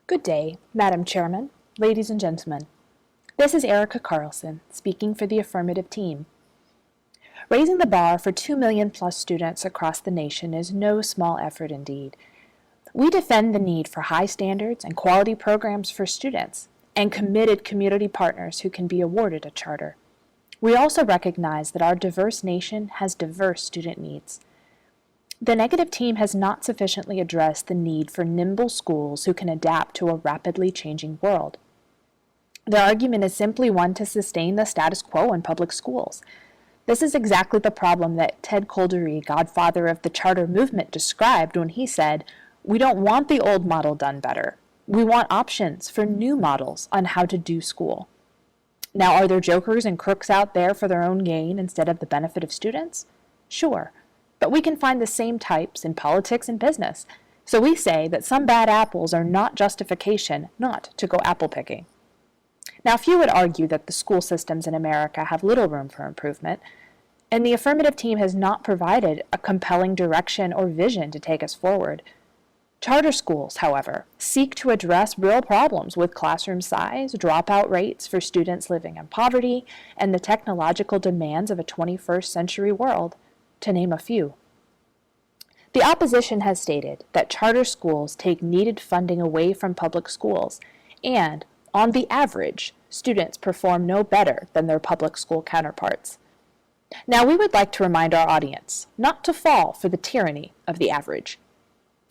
Good day, Madam Chairman, ladies and gentlemen. This is Erica Carlson, speaking for the affirmative team. Raising the bar for 2 million plus students across the nation is no small effort indeed. We defend the need for high standards and quality programs for students and committed community partners who can be awarded a charter. We also recognize that our diverse nation has diverse student needs. The negative team has not sufficiently addressed the need for nimble schools who can adapt to a rapidly changing world. The argument is simply one to sustain the status quo in public schools. This is exactly the problem that Ted Kolderie, godfather of the charter movement, described when he said, "We don't want the old model done better. We want options for new models on how to do school." Now, are there jokers and crooks out there for their own gain instead of the benefit of students? Sure. But we can find the same types in politics and business. So we say that some bad apples are not justification not to go apple picking. Now, few would argue that the school systems in America have little room for improvement, and the affirmative team has not provided a compelling direction or vision to take us forward. Charter schools, however, seek to address real problems with classroom size, dropout rates for students living in poverty, and the technological demands of a 21st century world, to name a few. The opposition has stated that charter schools take needed funding away from public schools, and, on the average, students perform no better than their public school counterparts. Now, we would like to remind our audience not to fall for the tyranny of the average.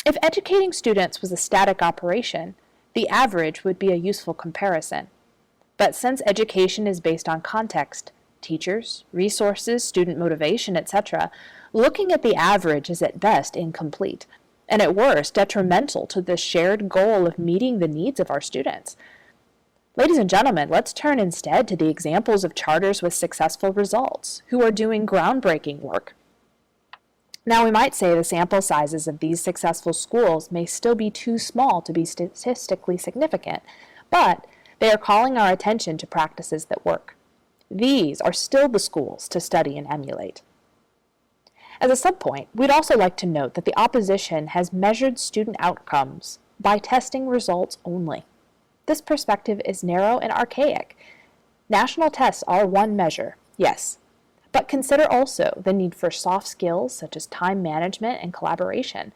If educating students was a static operation, the average would be a useful comparison. But since education is based on context, teachers, resources, student motivation, etc., looking at the average is at best incomplete, and at worst detrimental to the shared goal of meeting the needs of our students. Ladies and gentlemen, let's turn instead to the examples of charters with successful results, who are doing groundbreaking work. Now, we might say the sample sizes of these successful schools may still be too small to be statistically significant, but they are calling our attention to practices that work. These are still the schools to study and emulate. As a subpoint, we'd also like to note that the opposition has measured student outcomes by testing results only. This perspective is narrow and archaic. National tests are one measure, yes, but consider also the need for soft skills such as time management and collaboration.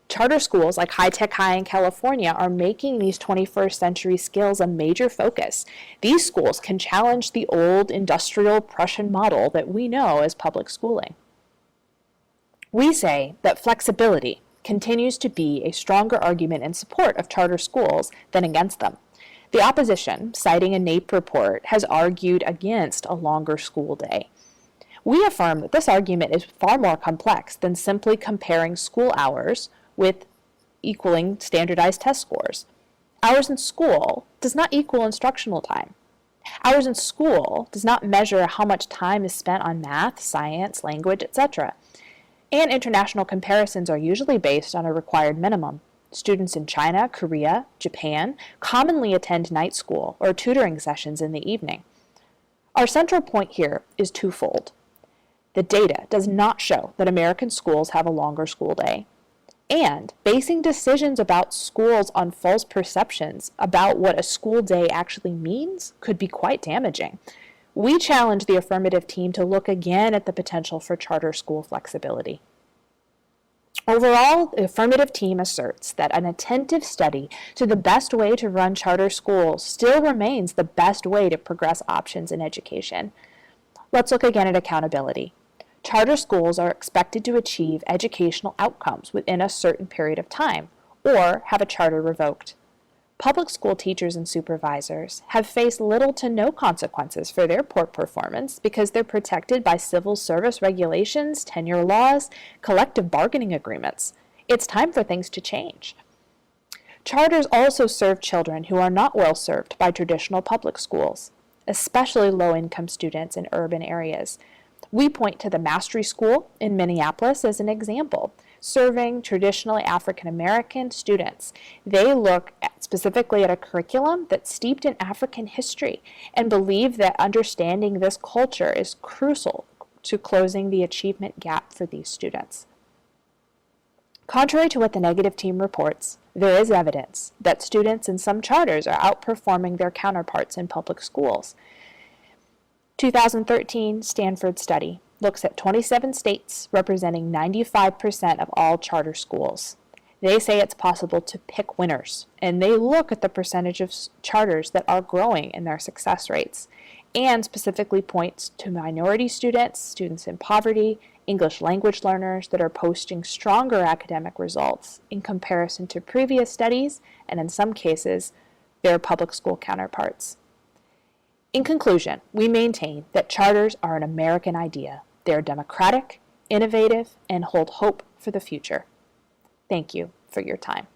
Charter schools like High Tech High in California are making these 21st century skills a major focus. These schools can challenge the old industrial Prussian model that we know as public schooling. We say that flexibility continues to be a stronger argument in support of charter schools than against them. The opposition, citing a NAEP report, has argued against a longer school day. We affirm that this argument is far more complex than simply comparing school hours with equaling standardized test scores. Hours in school does not equal instructional time. Hours in school does not measure how much time is spent on math, science, language, etc. And international comparisons are usually based on a required minimum. Students in China, Korea, Japan commonly attend night school or tutoring sessions in the evening. Our central point here is twofold. The data does not show that American schools have a longer school day. And basing decisions about schools on false perceptions about what a school day actually means could be quite damaging. We challenge the affirmative team to look again at the potential for charter school flexibility. Overall, the affirmative team asserts that an attentive study to the best way to run charter schools still remains the best way to progress options in education. Let's look again at accountability. Charter schools are expected to achieve educational outcomes within a certain period of time, or have a charter revoked. Public school teachers and supervisors have faced little to no consequences for their poor performance because they're protected by civil service regulations, tenure laws, collective bargaining agreements. It's time for things to change. Charters also serve children who are not well served by traditional public schools, especially low-income students in urban areas. We point to the Mastery School in Minneapolis as an example, serving traditionally African American students. They look specifically at a curriculum that's steeped in African history and believe that understanding this culture is crucial to closing the achievement gap for these students. Contrary to what the negative team reports, there is evidence that students in some charters are outperforming their counterparts in public schools. 2013 Stanford study looks at 27 states representing 95% of all charter schools. They say it's possible to pick winners, and they look at the percentage of charters that are growing in their success rates, and specifically points to minority students, students in poverty, English language learners that are posting stronger academic results in comparison to previous studies, and in some cases, their public school counterparts. In conclusion, we maintain that charters are an American idea. They are democratic, innovative, and hold hope for the future. Thank you for your time.